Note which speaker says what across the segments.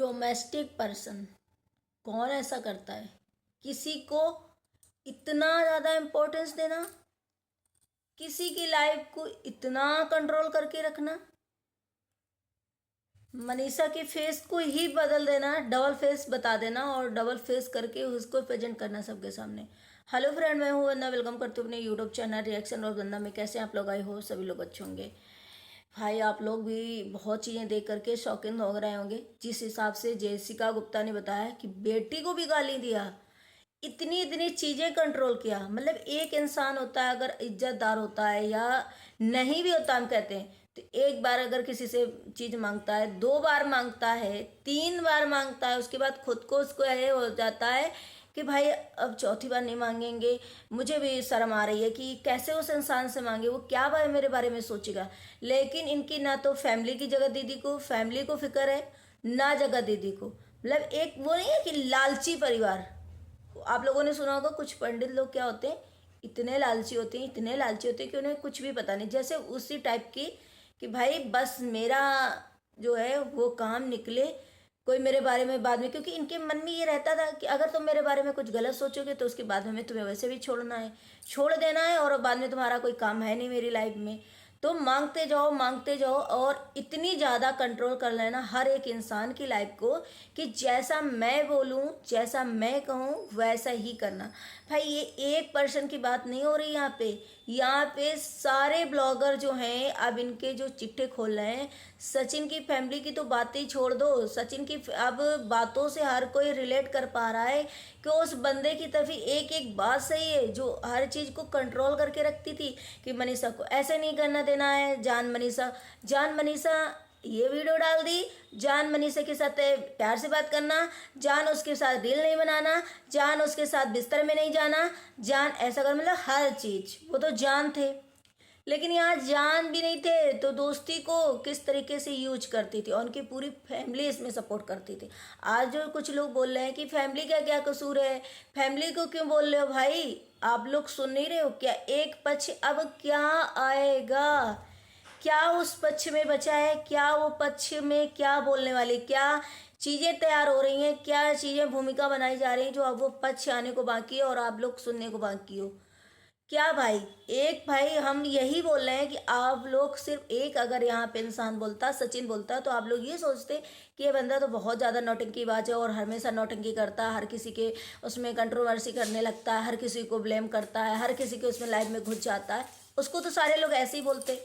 Speaker 1: Domestic person कौन ऐसा करता है? किसी को इतना ज़्यादा इम्पोर्टेंस देना, किसी की लाइफ को इतना कंट्रोल करके रखना, मनीषा के फेस को ही बदल देना, डबल फेस बता देना और डबल फेस करके उसको प्रेजेंट करना सबके सामने। हेलो फ्रेंड, मैं हूँ वंदना, वेलकम करती हूँ अपने यूट्यूब चैनल रिएक्शन और वंदना में। कैसे आप लोग आए हो? सभी लोग अच्छे होंगे। भाई आप लोग भी बहुत चीज़ें देख करके शौकीन हो रहे होंगे। जिस हिसाब से जेसिका गुप्ता ने बताया कि बेटी को भी गाली दिया, इतनी इतनी चीज़ें कंट्रोल किया। मतलब एक इंसान होता है, अगर इज्जतदार होता है या नहीं भी होता, हम कहते हैं तो एक बार अगर किसी से चीज़ मांगता है, 2 बार मांगता है, 3 बार मांगता है, उसके बाद खुद को उसको यह हो जाता है कि भाई अब चौथी बार नहीं मांगेंगे। मुझे भी शर्म आ रही है कि कैसे उस इंसान से मांगे, वो क्या भाई मेरे बारे में सोचेगा। लेकिन इनकी ना तो फैमिली की जगह दीदी को, फैमिली को फिक्र है, ना जगह दीदी को। मतलब एक वो नहीं है कि लालची परिवार। आप लोगों ने सुना होगा कुछ पंडित लोग क्या होते हैं, इतने लालची होते हैं, इतने लालची होते हैं कि उन्हें कुछ भी पता नहीं। जैसे उसी टाइप की कि भाई बस मेरा जो है वो काम निकले, कोई मेरे बारे में बाद में, क्योंकि इनके मन में ये रहता था कि अगर तुम मेरे बारे में कुछ गलत सोचोगे तो उसके बाद हमें तुम्हें वैसे भी छोड़ना है, छोड़ देना है, और बाद में तुम्हारा कोई काम है नहीं मेरी लाइफ में। तो मांगते जाओ और इतनी ज़्यादा कंट्रोल कर लेना हर एक इंसान की लाइफ को कि जैसा मैं बोलूँ, जैसा मैं कहूँ वैसा ही करना। भाई ये एक पर्सन की बात नहीं हो रही यहाँ पे सारे ब्लॉगर जो हैं अब इनके जो चिट्ठे खोल रहे हैं। सचिन की फैमिली की तो बातें ही छोड़ दो, सचिन की अब बातों से हर कोई रिलेट कर पा रहा है कि उस बंदे की तभी एक एक बात सही है जो हर चीज़ को कंट्रोल करके रखती थी कि मनीषा को ऐसे नहीं करना देना है। जान मनीषा ये वीडियो डाल दी, जान मनीषा के साथ प्यार से बात करना, जान उसके साथ रील नहीं बनाना, जान उसके साथ बिस्तर में नहीं जाना, जान ऐसा कर, मतलब हर चीज़ वो तो जान थे। लेकिन यहाँ जान भी नहीं थे तो दोस्ती को किस तरीके से यूज करती थी और उनकी पूरी फैमिली इसमें सपोर्ट करती थी। आज जो कुछ लोग बोल रहे हैं कि फैमिली का क्या कसूर है, फैमिली को क्यों बोल रहे हो? भाई आप लोग सुन नहीं रहे हो क्या? एक पक्ष अब क्या आएगा, क्या उस पक्ष में बचा है, क्या वो पक्ष में क्या बोलने वाले, क्या चीज़ें तैयार हो रही हैं, क्या चीज़ें भूमिका बनाई जा रही हैं जो अब वो पक्ष आने को बाकी है और आप लोग सुनने को बाकी हो। क्या भाई, एक भाई हम यही बोल रहे हैं कि आप लोग सिर्फ एक, अगर यहाँ पे इंसान बोलता, सचिन बोलता, तो आप लोग ये सोचते कि ये बंदा तो बहुत ज़्यादा नौटंकीबाज है और हमेशा नौटंकी करता है, हर किसी के उसमें कंट्रोवर्सी करने लगता है, हर किसी को ब्लेम करता है, हर किसी के उसमें लाइफ में घुस जाता है, उसको तो सारे लोग ऐसे ही बोलते।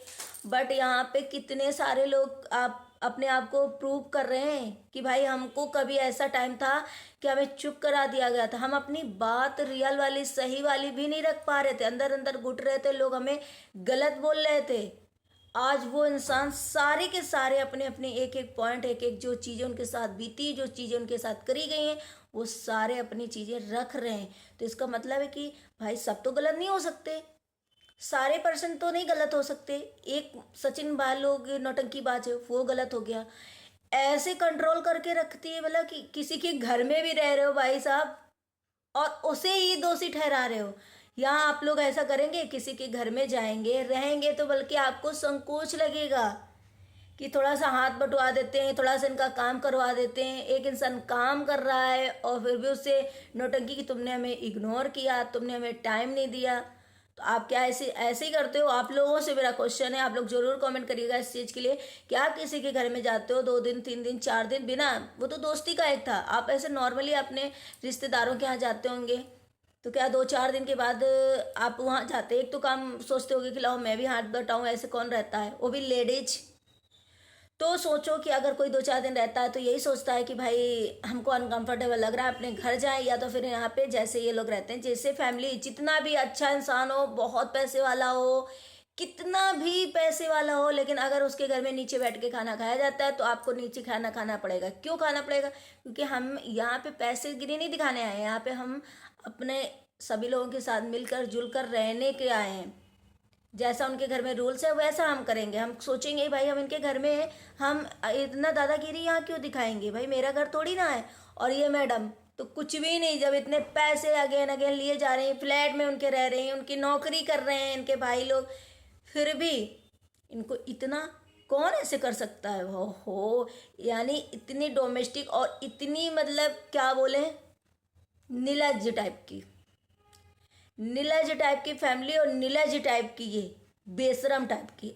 Speaker 1: बट यहाँ पे कितने सारे लोग आप अपने आप को प्रूव कर रहे हैं कि भाई हमको कभी ऐसा टाइम था कि हमें चुप करा दिया गया था, हम अपनी बात रियल वाली सही वाली भी नहीं रख पा रहे थे, अंदर अंदर घुट रहे थे, लोग हमें गलत बोल रहे थे। आज वो इंसान सारे के सारे अपने अपने एक एक पॉइंट, एक एक जो चीज़ें उनके साथ बीती, जो चीज़ें उनके साथ करी गई हैं, वो सारे अपनी चीज़ें रख रहे हैं। तो इसका मतलब है कि भाई सब तो गलत नहीं हो सकते, सारे पर्सन तो नहीं गलत हो सकते। एक सचिन भाई लोग नौटंकीबाज है, वो गलत हो गया। ऐसे कंट्रोल करके रखती है, मतलब कि किसी के घर में भी रह रहे हो भाई साहब और उसे ही दोषी ठहरा रहे हो। यहाँ आप लोग ऐसा करेंगे, किसी के घर में जाएंगे, रहेंगे, तो बल्कि आपको संकोच लगेगा कि थोड़ा सा हाथ बटवा देते हैं, थोड़ा सा इनका काम करवा देते हैं। एक इंसान काम कर रहा है और फिर भी उससे नौटंकी कि तुमने हमें इग्नोर किया, तुमने हमें टाइम नहीं दिया। तो आप क्या ऐसे ऐसे ही करते हो? आप लोगों से मेरा क्वेश्चन है, आप लोग जरूर कमेंट करिएगा इस चीज़ के लिए कि आप किसी के घर में जाते हो 2 दिन 3 दिन 4 दिन बिना, वो तो दोस्ती का एक था, आप ऐसे नॉर्मली अपने रिश्तेदारों के यहाँ जाते होंगे, तो क्या 2 4 दिन के बाद आप वहाँ जाते, एक तो काम सोचते होगे कि लाओ मैं भी हाथ बटाऊँ, ऐसे कौन रहता है, वो भी लेडीज। तो सोचो कि अगर कोई 2 4 दिन रहता है तो यही सोचता है कि भाई हमको अनकंफर्टेबल लग रहा है, अपने घर जाए, या तो फिर यहाँ पे जैसे ये लोग रहते हैं, जैसे फैमिली जितना भी अच्छा इंसान हो, बहुत पैसे वाला हो, कितना भी पैसे वाला हो, लेकिन अगर उसके घर में नीचे बैठ के खाना खाया जाता है तो आपको नीचे खाना खाना पड़ेगा। क्यों खाना पड़ेगा? क्योंकि हम यहाँ पे पैसे गिरी नहीं दिखाने आए हैं, यहाँ पे हम अपने सभी लोगों के साथ मिलकर जुलकर रहने के आए हैं। जैसा उनके घर में रूल्स है वैसा हम करेंगे। हम सोचेंगे भाई हम इनके घर में हैं, हम इतना दादागिरी यहाँ क्यों दिखाएंगे, भाई मेरा घर थोड़ी ना है। और ये मैडम तो कुछ भी नहीं, जब इतने पैसे अगेन अगेन लिए जा रहे हैं, फ्लैट में उनके रह रहे हैं, उनकी नौकरी कर रहे हैं इनके भाई लोग, फिर भी इनको इतना कौन ऐसे कर सकता है वो हो। यानी इतनी डोमेस्टिक और इतनी मतलब क्या बोले, नीलज टाइप की फैमिली और नीलज टाइप की ये बेशरम टाइप की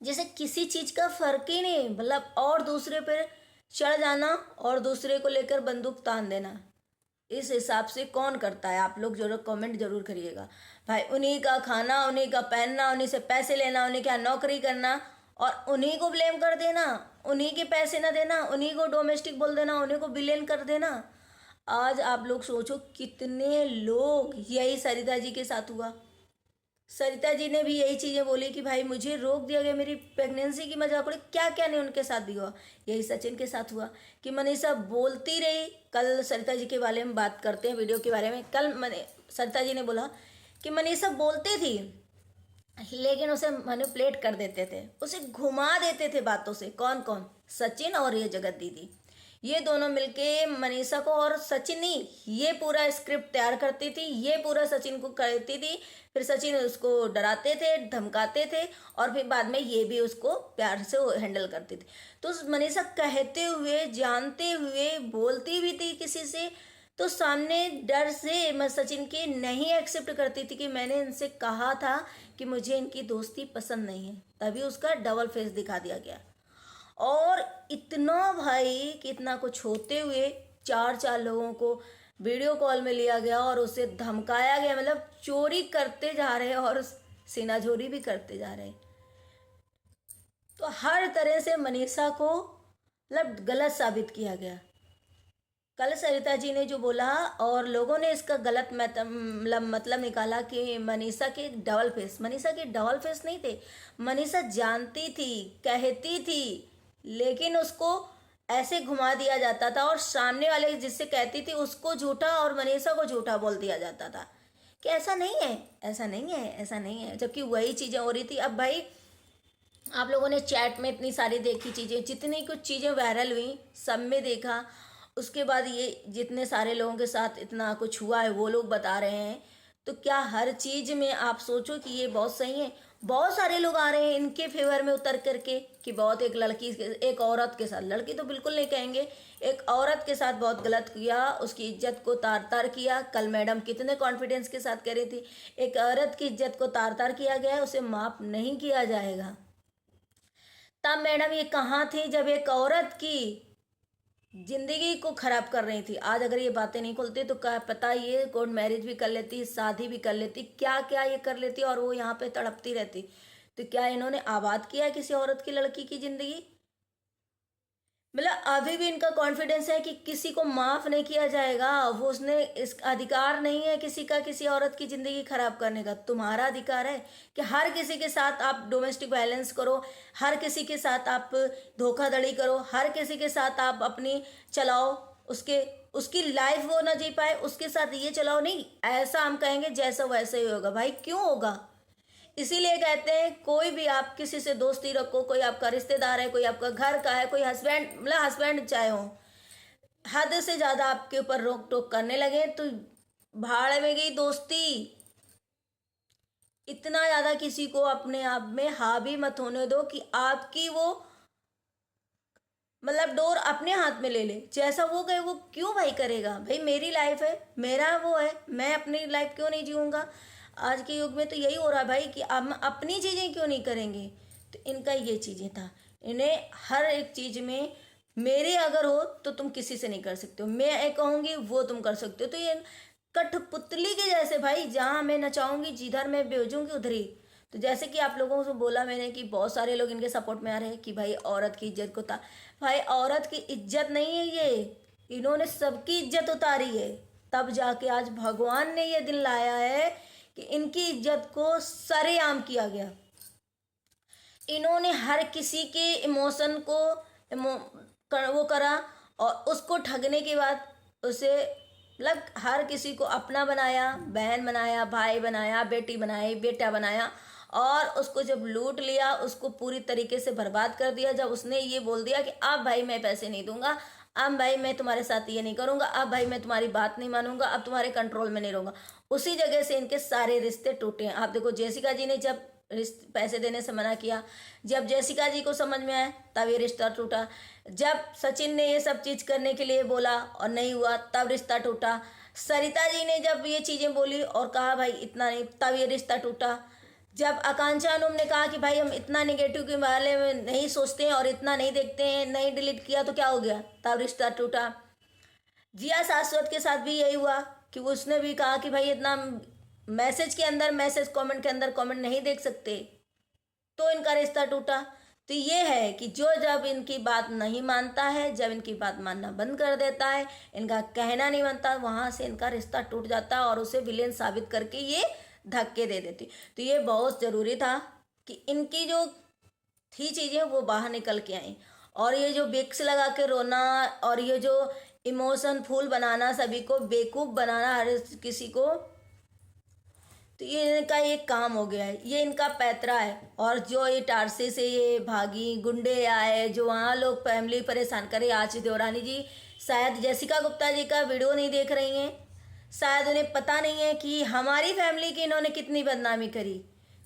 Speaker 1: जैसे किसी चीज का फर्क ही नहीं, मतलब और दूसरे पे चढ़ जाना और दूसरे को लेकर बंदूक तान देना। इस हिसाब से कौन करता है, आप लोग जरूर कमेंट जरूर करिएगा। भाई उन्हीं का खाना, उन्हीं का पहनना, उन्हीं से पैसे लेना, उन्हीं क्या नौकरी करना और उन्हीं को ब्लेम कर देना, उन्हीं के पैसे ना देना, उन्हीं को डोमेस्टिक बोल देना, उन्हीं को विलेन कर देना। आज आप लोग सोचो कितने लोग, यही सरिता जी के साथ हुआ। सरिता जी ने भी यही चीज़ें बोली कि भाई मुझे रोक दिया गया, मेरी प्रेगनेंसी की मजाक उड़ी, क्या क्या नहीं उनके साथ भी हुआ। यही सचिन के साथ हुआ कि मनीषा बोलती रही। कल सरिता जी के बारे में बात करते हैं, वीडियो के बारे में। कल सरिता जी ने बोला कि मनीषा बोलती थी लेकिन उसे मैनिपुलेट कर देते थे, उसे घुमा देते थे बातों से। कौन कौन? सचिन और ये जगत दीदी, ये दोनों मिलके मनीषा को, और सचिन नहीं, ये पूरा स्क्रिप्ट तैयार करती थी, ये पूरा सचिन को करती थी। फिर सचिन उसको डराते थे, धमकाते थे और फिर बाद में ये भी उसको प्यार से हैंडल करती थी। तो मनीषा कहते हुए, जानते हुए बोलती भी थी किसी से, तो सामने डर से मैं सचिन के नहीं एक्सेप्ट करती थी कि मैंने इनसे कहा था कि मुझे इनकी दोस्ती पसंद नहीं है। तभी उसका डबल फेस दिखा दिया गया। और इतना भाई कि इतना कुछ होते हुए चार चार लोगों को वीडियो कॉल में लिया गया और उसे धमकाया गया, मतलब चोरी करते जा रहे हैं और सीनाझोरी भी करते जा रहे हैं। तो हर तरह से मनीषा को मतलब गलत साबित किया गया। कल सरिता जी ने जो बोला और लोगों ने इसका गलत मतलब निकाला कि मनीषा के डबल फेस। मनीषा के डबल फेस नहीं थे, मनीषा जानती थी, कहती थी, लेकिन उसको ऐसे घुमा दिया जाता था और सामने वाले जिससे कहती थी उसको झूठा और मनीषा को झूठा बोल दिया जाता था कि ऐसा नहीं है, ऐसा नहीं है, ऐसा नहीं है, जबकि वही चीज़ें हो रही थी। अब भाई आप लोगों ने चैट में इतनी सारी देखी चीज़ें, जितनी कुछ चीज़ें वायरल हुई सब में देखा। उसके बाद ये जितने सारे लोगों के साथ इतना कुछ हुआ है वो लोग बता रहे हैं। तो क्या हर चीज़ में आप सोचो कि ये बहुत सही है? बहुत सारे लोग आ रहे हैं इनके फेवर में उतर करके कि बहुत एक लड़की, एक औरत के साथ, लड़की तो बिल्कुल नहीं कहेंगे, एक औरत के साथ बहुत गलत किया, उसकी इज्जत को तार तार किया। कल मैडम कितने कॉन्फिडेंस के साथ कह रही थी एक औरत की इज्जत को तार तार किया गया है, उसे माफ़ नहीं किया जाएगा। तब मैडम ये कहाँ थी जब एक औरत की जिंदगी को खराब कर रही थी? आज अगर ये बातें नहीं खुलती तो क्या पता ये कोर्ट मैरिज भी कर लेती, शादी भी कर लेती, क्या क्या ये कर लेती और वो यहाँ पे तड़पती रहती। तो क्या इन्होंने आबाद किया है किसी औरत की, लड़की की जिंदगी? मतलब अभी भी इनका कॉन्फिडेंस है कि किसी को माफ नहीं किया जाएगा। वो उसने इस अधिकार नहीं है किसी का किसी औरत की जिंदगी खराब करने का। तुम्हारा अधिकार है कि हर किसी के साथ आप डोमेस्टिक वायलेंस करो, हर किसी के साथ आप धोखाधड़ी करो, हर किसी के साथ आप अपनी चलाओ, उसके उसकी लाइफ वो ना जी पाए उसके साथ ये चलाओ। नहीं, ऐसा हम कहेंगे जैसा वैसे ही होगा। भाई क्यों होगा? इसीलिए कहते हैं कोई भी आप किसी से दोस्ती रखो, कोई आपका रिश्तेदार है, कोई आपका घर का है, कोई हस्बैंड, मतलब हस्बैंड चाहे हो, हद से ज़्यादा आपके ऊपर रोक टोक करने लगे तो भाड़ में गई दोस्ती। इतना ज़्यादा किसी को अपने आप में हावी मत होने दो कि आपकी वो मतलब डोर अपने हाथ में ले ले। जैसा वो कहे वो क्यों भाई करेगा? भाई मेरी लाइफ है, मेरा वो है, मैं अपनी लाइफ क्यों नहीं जीऊँगा? आज के युग में तो यही हो रहा है भाई कि हम अपनी चीज़ें क्यों नहीं करेंगे। तो इनका ये चीज़ें था, इन्हें हर एक चीज़ में मेरे अगर हो तो तुम किसी से नहीं कर सकते हो, मैं एक कहूँगी वो तुम कर सकते हो। तो ये कठपुतली के जैसे भाई, जहाँ मैं नचाऊंगी जिधर मैं भेजूंगी उधर ही। तो जैसे कि आप लोगों को बोला मैंने कि बहुत सारे लोग इनके सपोर्ट में आ रहे हैं कि भाई औरत की इज्जत को भाई औरत की इज्जत नहीं है ये, इन्होंने सबकी इज्जत उतारी है। तब जाके आज भगवान ने ये दिन लाया है कि इनकी इज्जत को सरेआम किया गया। इन्होंने हर किसी के इमोशन को वो करा और उसको ठगने के बाद उसे मतलब हर किसी को अपना बनाया, बहन बनाया, भाई बनाया, बेटी बनाई, बेटा बनाया और उसको जब लूट लिया उसको पूरी तरीके से बर्बाद कर दिया। जब उसने ये बोल दिया कि अब भाई मैं पैसे नहीं दूंगा, अब भाई मैं तुम्हारे साथ ये नहीं करूंगा, अब भाई मैं तुम्हारी बात नहीं मानूंगा, अब तुम्हारे कंट्रोल में नहीं रहूंगा, उसी जगह से इनके सारे रिश्ते टूटे हैं। आप देखो जेसिका जी ने जब पैसे देने से मना किया। जब जेसिका जी को समझ में आया तब ये रिश्ता टूटा। जब सचिन ने ये सब चीज़ करने के लिए बोला और नहीं हुआ तब रिश्ता टूटा। सरिता जी ने जब ये चीज़ें बोली और कहा भाई इतना नहीं, तब ये रिश्ता टूटा। जब आकांक्षा अनुम ने कहा कि भाई हम इतना नेगेटिव के बारे में नहीं सोचते हैं और इतना नहीं देखते हैं, नहीं डिलीट किया तो क्या हो गया, तब रिश्ता टूटा। जिया शाश्वत के साथ भी यही हुआ कि उसने भी कहा कि भाई इतना मैसेज के अंदर मैसेज, कमेंट के अंदर कमेंट नहीं देख सकते, तो इनका रिश्ता टूटा। तो ये है कि जो जब इनकी बात नहीं मानता है, जब इनकी बात मानना बंद कर देता है, इनका कहना नहीं मानता, वहाँ से इनका रिश्ता टूट जाता है और उसे विलेन साबित करके ये धक्के दे देती। तो ये बहुत ज़रूरी था कि इनकी जो थी चीज़ें वो बाहर निकल के आई। और ये जो विक्स लगा के रोना और ये जो इमोशन फुल बनाना, सभी को बेवकूफ़ बनाना हर किसी को, तो ये इनका एक काम हो गया है, ये इनका पैतरा है। और जो ये टारसे से ये भागी, गुंडे आए जो वहाँ लोग फैमिली परेशान करे। आज देवरानी जी शायद जेसिका गुप्ता जी का वीडियो नहीं देख रही हैं, शायद उन्हें पता नहीं है कि हमारी फैमिली की इन्होंने कितनी बदनामी करी।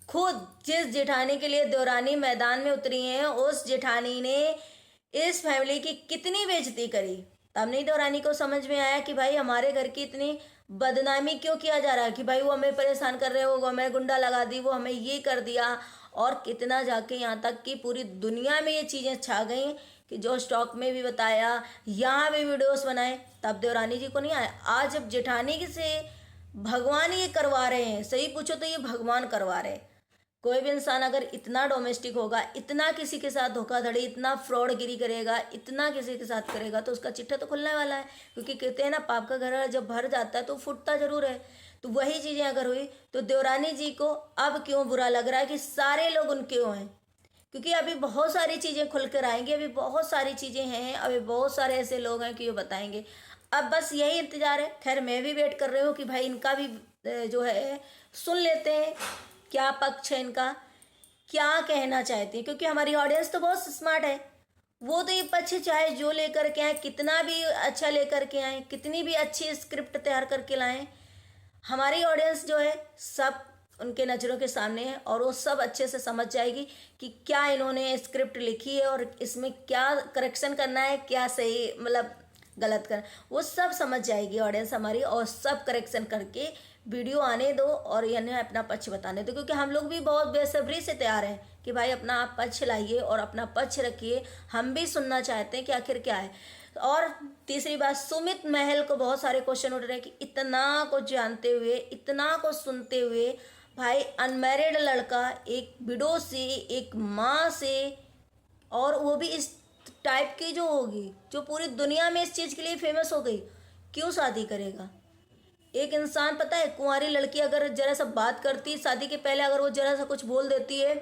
Speaker 1: खुद जिस जेठानी के लिए देवरानी मैदान में उतरी हैं, उस जेठानी ने इस फैमिली की कितनी बेइज्जती करी। तब नहीं देवरानी को समझ में आया कि भाई हमारे घर की इतनी बदनामी क्यों किया जा रहा है, कि भाई वो हमें परेशान कर रहे हो, वो हमें गुंडा लगा दी, वो हमें ये कर दिया। और कितना जाके यहाँ तक कि पूरी दुनिया में ये चीज़ें छा गई कि जो स्टॉक में भी बताया, यहाँ भी वीडियोस बनाए, तब देवरानी जी को नहीं आया। आज जब जेठानी से भगवान ये करवा रहे हैं, सही पूछो तो ये भगवान करवा रहे हैं। कोई भी इंसान अगर इतना डोमेस्टिक होगा, इतना किसी के साथ धोखाधड़ी, इतना फ्रॉडगिरी करेगा, इतना किसी के साथ करेगा, तो उसका चिट्ठा तो खुलने वाला है। क्योंकि कहते हैं ना, पाप का घर जब भर जाता है तो फूटता जरूर है। तो वही चीज़ें अगर हुई तो देवरानी जी को अब क्यों बुरा लग रहा है कि सारे लोग उनके हैं। क्योंकि अभी बहुत सारी चीज़ें खुल कर आएंगी, अभी बहुत सारी चीज़ें हैं, अभी बहुत सारे ऐसे लोग हैं कि वो बताएंगे। अब बस यही इंतज़ार है। खैर मैं भी वेट कर रही हूँ कि भाई इनका भी जो है सुन लेते हैं, क्या पक्ष है इनका, क्या कहना चाहते हैं। क्योंकि हमारी ऑडियंस तो बहुत स्मार्ट है, वो तो ये पक्ष चाहे जो लेकर के आए, कितना भी अच्छा लेकर के आए, कितनी भी अच्छी स्क्रिप्ट तैयार करके लाएं, हमारी ऑडियंस जो है सब उनके नज़रों के सामने है और वो सब अच्छे से समझ जाएगी कि क्या इन्होंने स्क्रिप्ट लिखी है और इसमें क्या करेक्शन करना है, क्या सही मतलब गलत करना, वो सब समझ जाएगी ऑडियंस हमारी। और सब करेक्शन करके वीडियो आने दो और इन्हें अपना पक्ष बताने दो। क्योंकि हम लोग भी बहुत बेसब्री से तैयार हैं कि भाई अपना आप पक्ष लाइए और अपना पक्ष रखिए, हम भी सुनना चाहते हैं कि आखिर क्या है। और तीसरी बात, सुमित महल को बहुत सारे क्वेश्चन उठ रहे हैं कि इतना कुछ जानते हुए, इतना कुछ सुनते हुए, भाई अनमैरिड लड़का एक विडो से, एक माँ से, और वो भी इस टाइप की जो होगी, जो पूरी दुनिया में इस चीज़ के लिए फेमस हो गई, क्यों शादी करेगा। एक इंसान पता है, कुंवारी लड़की अगर जरा सा बात करती शादी के पहले, अगर वो जरा सा कुछ बोल देती है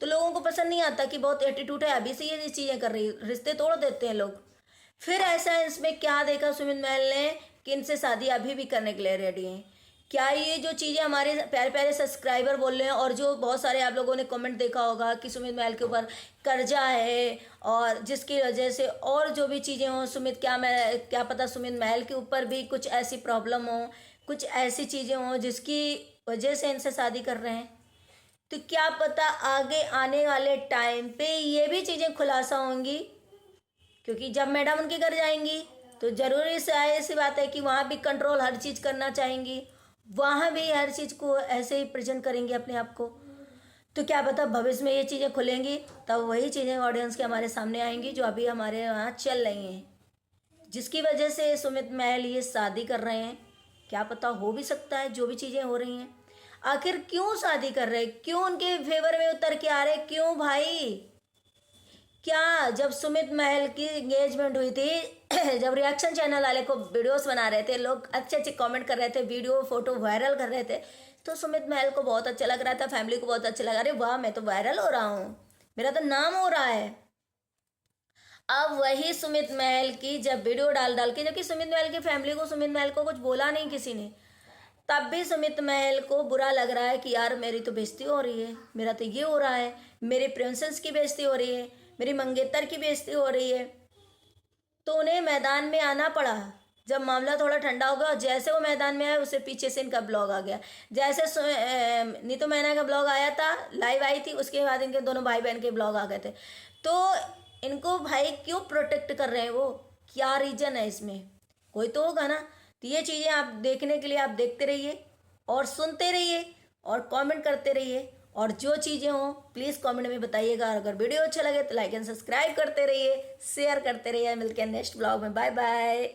Speaker 1: तो लोगों को पसंद नहीं आता कि बहुत एटीट्यूड है, अभी से ये चीज़ें कर रही, रिश्ते तोड़ देते हैं लोग। फिर ऐसा इसमें क्या देखा सुमित महल ने कि इनसे शादी अभी भी करने के लिए रेडी हैं। क्या ये जो चीज़ें हमारे प्यारे प्यारे सब्सक्राइबर बोल रहे हैं, और जो बहुत सारे आप लोगों ने कमेंट देखा होगा कि सुमित महल के ऊपर कर्जा है और जिसकी वजह से और जो भी चीज़ें हों, क्या पता सुमित महल के ऊपर भी कुछ ऐसी प्रॉब्लम हो, कुछ ऐसी चीज़ें हों जिसकी वजह से इनसे शादी कर रहे हैं। तो क्या पता आगे आने वाले टाइम पे ये भी चीज़ें खुलासा होंगी। क्योंकि जब मैडम उनके घर जाएंगी तो ज़रूरी से ऐसी बात है कि वहाँ भी कंट्रोल हर चीज़ करना चाहेंगी, वहाँ भी हर चीज़ को ऐसे ही प्रेजेंट करेंगे अपने आप को। तो क्या पता भविष्य में ये चीज़ें खुलेंगी, तब वही चीज़ें ऑडियंस के हमारे सामने आएंगी जो अभी हमारे यहाँ चल रही हैं, जिसकी वजह से सुमित महल ये शादी कर रहे हैं। क्या पता हो भी सकता है जो भी चीज़ें हो रही हैं। आखिर क्यों शादी कर रहे हैं, क्यों उनके फेवर में उतर के आ रहे, क्यों भाई। क्या जब सुमित महल की एंगेजमेंट हुई थी, जब रिएक्शन चैनल वाले को वीडियोस बना रहे थे, लोग अच्छे अच्छे कमेंट कर रहे थे, वीडियो फोटो वायरल कर रहे थे, तो सुमित महल को बहुत अच्छा लग रहा था, फैमिली को बहुत अच्छा लगा, अरे वाह मैं तो वायरल हो रहा हूँ, मेरा तो नाम हो रहा है। अब वही सुमित महल की जब वीडियो डाल के, जबकि सुमित महल की फैमिली को, सुमित महल को कुछ बोला नहीं किसी ने, तब भी सुमित महल को बुरा लग रहा है कि यार मेरी तो बेइज्जती हो रही है, मेरा तो ये हो रहा है, मेरे प्रिंसेस की बेइज्जती हो रही है, मेरी मंगेतर की बेइज्जती हो रही है। तो उन्हें मैदान में आना पड़ा जब मामला थोड़ा ठंडा हो गया और जैसे वो मैदान में आए उससे पीछे से इनका ब्लॉग आ गया। जैसे नीतू मैना का ब्लॉग आया था, लाइव आई थी, उसके बाद इनके दोनों भाई बहन के ब्लॉग आ गए थे। तो इनको भाई क्यों प्रोटेक्ट कर रहे हैं वो, क्या रीजन है इसमें, कोई तो होगा ना। तो ये चीज़ें आप देखने के लिए आप देखते रहिए और सुनते रहिए और कमेंट करते रहिए, और जो चीज़ें हों प्लीज़ कमेंट में बताइएगा। अगर वीडियो अच्छा लगे तो लाइक एंड सब्सक्राइब करते रहिए, शेयर करते रहिए। मिलते हैं नेक्स्ट ब्लॉग में, बाय बाय।